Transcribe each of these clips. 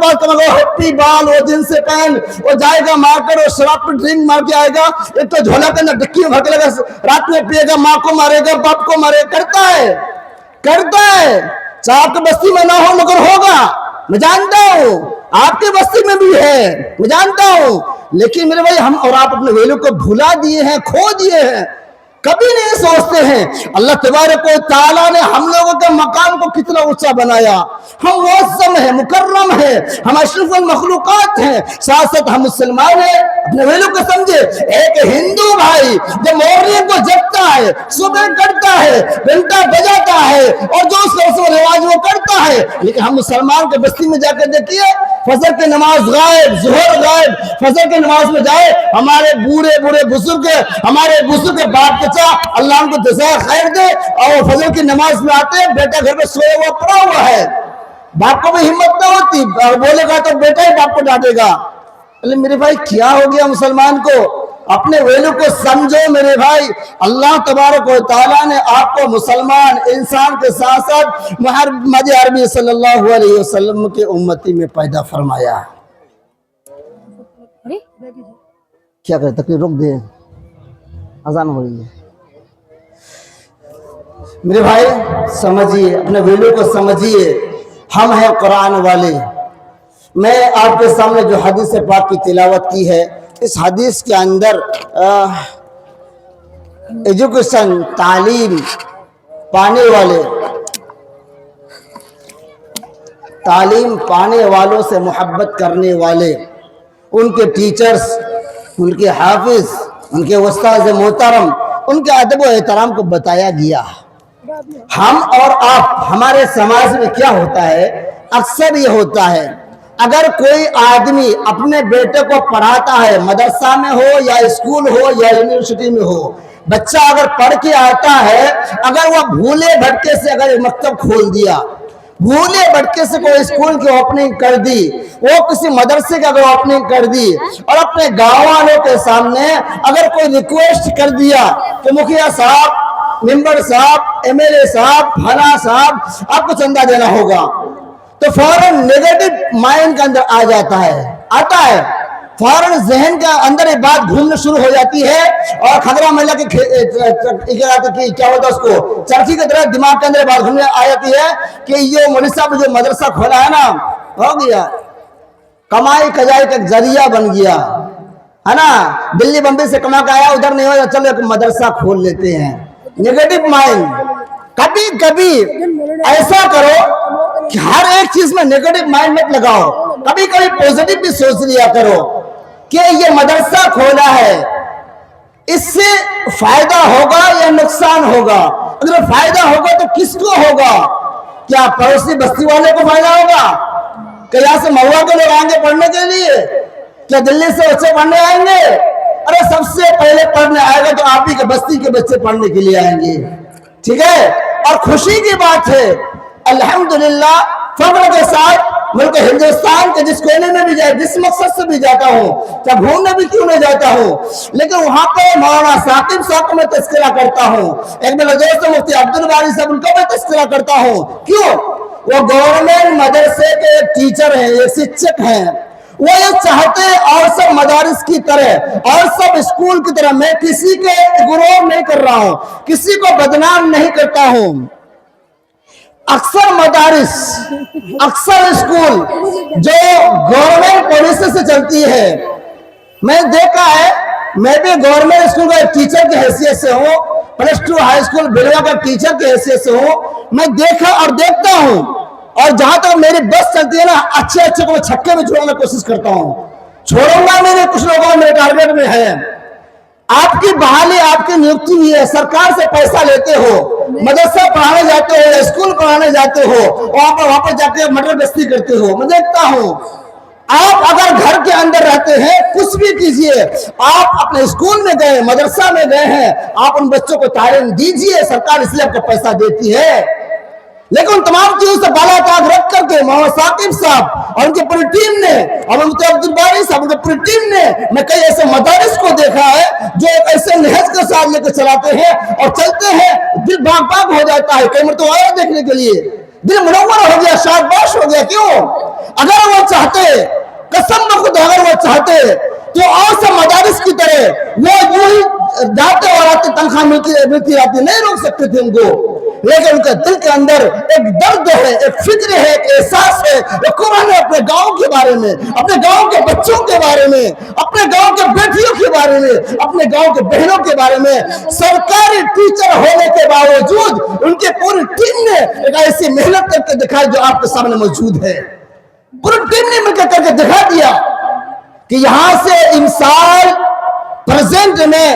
पास कमाएगा, हैप्पी बाल, वो जींस से पहन, वो जाएगा मार्केट, वो शराब पे ड्रिंक मार के आएगा, एक तो झोला के अंदर डिक्की में भर लेगा, रात में पिएगा, माँ को मारेगा, बाप को मारेगा, करता है। चाहे आपकी बस्ती में ना हो मगर होगा, मैं जानता हूं, आपकी बस्ती में भी है, मैं जानता हूं। लेकिन मेरे भाई, हम और आप अपने वैल्यू को भुला दिए हैं, खो दिए हैं, कभी नहीं सोचते हैं अल्लाह तबारक व तआला ने हम लोगों के मकाम को कितना ऊंचा बनाया। हम मुअज़्ज़म है, मुकर्रम है, हम अशरफुल मखलूकात हैं, साथ साथ हम मुसलमान हैं। अपने वैल्यू को समझे। एक हिंदू भाई जब मॉर्निंग को जगता है, सुबह करता है, घंटा बजाता है और जो उसका रिवाज वो करता है, लेकिन हम मुसलमान के बस्ती में जाकर देखिए, फजर की नमाज गायब, ज़ोहर गायब, फजर की नमाज में जाए, हमारे बूढ़े बूढ़े बुजुर्ग, हमारे बुजुर्ग बाप चचा, अल्लाह उनको जज़ा खैर दे, और फजर की नमाज में आते हैं, बेटा घर में सोया हुआ पड़ा हुआ है, बाप को भी हिम्मत ना होती, बोलेगा तो बेटा ही बाप को डांटेगा। अरे मेरे भाई, क्या हो गया मुसलमान को? अपने वैल्यू को समझो मेरे भाई। अल्लाह तबारक व तआला ने आपको मुसलमान इंसान के साथ साथ मुहम्मद अरबी सल्लल्लाहु अलैहि वसल्लम के उम्मती में पैदा फरमाया। क्या करे, तकलीफ रोक दे, अजान हो रही है। मेरे भाई समझिए, अपने वैल्यू को समझिए। हम हैं कुरान वाले। मैं आपके सामने जो हदीस पाक की तिलावत की है, इस हदीस के अंदर एजुकेशन, तालीम पाने वालों से मोहब्बत करने वाले, उनके टीचर्स, उनके हाफिज, उनके उस्ताद मोहतरम, उनके अदब व एहतराम को बताया गया। हम और आप, हमारे समाज में क्या होता है, अक्सर ये होता है, अगर कोई आदमी अपने बेटे को पढ़ाता है, मदरसा में हो या स्कूल हो या यूनिवर्सिटी में हो, बच्चा अगर पढ़ के आता है, अगर वह भूले भटके से अगर मकतब खोल दिया, भूले भटके से कोई स्कूल की ओपनिंग कर दी, वो किसी मदरसे की अगर ओपनिंग कर दी, और अपने गाँव वालों के सामने अगर कोई रिक्वेस्ट कर दिया कि मुखिया साहब, मेंबर साहब, एमएलए साहब, फला साहब, आपको चंदा देना होगा, तो फौरन नेगेटिव माइंड के अंदर आ जाता है, फौरन जहन के अंदर एक बात घूमने शुरू हो जाती है, और खदरा महिला की क्या होता है उसको, चरखी की तरह दिमाग के अंदर बात घूमने आ जाती है कि ये मौलवी साहब जो मदरसा खोला है ना, हो गया कमाई कजाई का जरिया बन गया है ना, दिल्ली बम्बई से कमा के आया, उधर नहीं हो, चलो एक मदरसा खोल लेते हैं। Negative mind. कभी कभी ऐसा करो कि हर एक चीज में नेगेटिव माइंड मत लगाओ, कभी कभी पॉजिटिव भी सोच लिया करो कि ये मदरसा खोला है, इससे फायदा होगा या नुकसान होगा। अगर फायदा होगा तो किसको होगा? क्या पड़ोसी बस्ती वाले को फायदा होगा? क्या यहाँ से महुआ के लोग आएंगे पढ़ने के लिए? क्या दिल्ली से बच्चे पढ़ने आएंगे? अरे सबसे पहले पढ़ने आएगा तो आप ही के बस्ती के बच्चे पढ़ने के लिए आएंगे, ठीक है। और खुशी की बात है, अल्हम्दुलिल्लाह, फख्र के साथ मुल्क हिंदुस्तान के जिस कोने में भी जाए, जिस मकसद से भी जाता हूँ, चाहे घूमने भी क्यों नहीं जाता हूँ, लेकिन वहां पे मौलाना साकिब साहब को मैं तस्करा करता हूँ, एक मेरा दोस्त मुफ्ती अब्दुल बारी साहब, उनका मैं तस्करा करता हूँ। क्यों? वो गवर्नमेंट मदरसे के टीचर हैं, ये शिक्षक हैं। वो ये चाहते हैं और सब मदारिस की तरह और सब स्कूल की तरह, मैं किसी के गुरूर नहीं कर रहा हूं, किसी को बदनाम नहीं करता हूं। अक्सर मदारिस, अक्सर स्कूल जो गवर्नमेंट पॉलिसी से चलती है, मैं देखा है, मैं भी गवर्नमेंट स्कूल का टीचर की हैसियत से हूँ, +2 हाई स्कूल बिलवा का टीचर की हैसियत से हूँ, मैं देखा और देखता हूँ। और जहां तक मेरी बस चलती है ना, अच्छे अच्छे को मैं छक्के में छोड़ने की कोशिश करता हूं, छोड़ूंगा मेरे कुछ लोगों मेरे टारगेट में है। आपकी बहाली, आपकी नियुक्ति हुई है, सरकार से पैसा लेते हो, मदरसा पढ़ाने जाते हो, स्कूल पढ़ाने जाते हो, वहां पर जाके मटर बस्ती करते हो, मैं देखता हूं। आप अगर घर के अंदर रहते हैं, कुछ भी कीजिए, आप अपने स्कूल में गए, मदरसा में गए हैं, आप उन बच्चों को तालीम दीजिए, सरकार इसलिए आपको पैसा देती है। लेकिन तमाम चीजों से बाला ताक रख करके मोहम्मद साकिब साहब और उनकी पूरी टीम ने, और मुफ्ती अब्दुल बारी साहब, उनकी पूरी टीम ने, मैं कई ऐसे मदारिस को देखा है जो एक ऐसे नहज के साथ लेकर चलाते हैं और चलते हैं, दिल बाग बाग हो जाता है। कई मरतबा आया देखने के लिए, दिल मुनव्वर हो गया, शाबाश हो गया। क्यों? अगर वो चाहते, कसम खुद अगर वो चाहते तो और सब मदारिस की तरह वो यूं ही जाते और आते, तनख्वाह मिलती रहती, नहीं रोक सकते थे उनको। लेकिन उनके दिल के अंदर एक दर्द है, एक फिक्र है, एक एहसास है। वो कुरान अपने गांव के बारे में, अपने गांव के बच्चों के बारे में, अपने गांव के बेटियों के बारे में, अपने गांव के बहनों के बारे में। सरकारी टीचर होने के बावजूद उनके पूरी टीम ने एक ऐसी मेहनत करके दिखाई जो आपके सामने मौजूद है। पूरी टीम ने मिलकर करके दिखा दिया कि यहां से इंसान प्रेजेंट में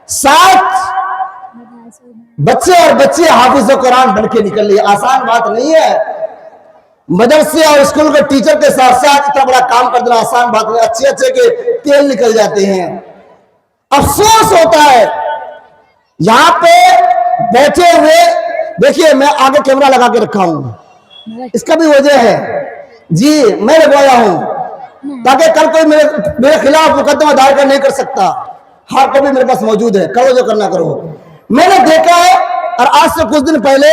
7 बच्चे और बच्चे हाफिज कुरान बन के निकल लिए। आसान बात नहीं है। मदरसे और स्कूल के टीचर के साथ साथ इतना बड़ा काम कर देना आसान बात नहीं। अच्छे अच्छे के तेल निकल जाते हैं। अफसोस होता है यहां पे बैठे हुए, देखिए मैं आगे कैमरा लगा के रखा हूं, इसका भी वजह है जी, मैं लगवाया हूं ताकि कल कोई मेरे खिलाफ मुकदमा दायर नहीं कर सकता। हार्ड कॉपी मेरे पास मौजूद है, करो जो करना करो। मैंने देखा है, और आज से कुछ दिन पहले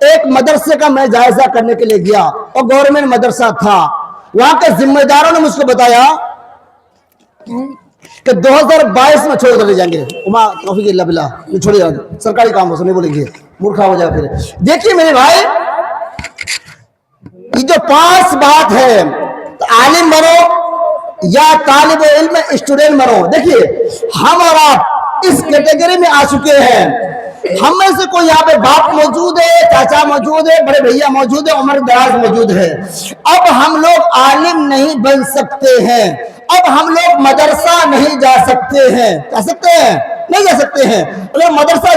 एक मदरसे का मैं जायजा करने के लिए गया और गवर्नमेंट मदरसा था। वहां के जिम्मेदारों ने मुझको बताया कि 2022 में छोड़ कर जाएंगे। उमा तौफीक इल्ला बिल्लाह, छोड़ जाएंगे, सरकारी काम हो नहीं बोलेंगे, मूर्खा हो जाए फिर। देखिए मेरे भाई, ये जो 5 बात है, तो आलिम बनो या तालिब इल्म स्टूडेंट बनो। देखिए हम और आप इस कैटेगरी में आ चुके हैं। हम में से कोई यहाँ पे बाप मौजूद है, चाचा मौजूद है, बड़े भैया मौजूद है, उम्र दराज मौजूद है। अब हम लोग आलिम नहीं बन सकते हैं, अब हम लोग मदरसा नहीं जा सकते हैं। जा सकते हैं? नहीं जा सकते हैं। अगर मदरसा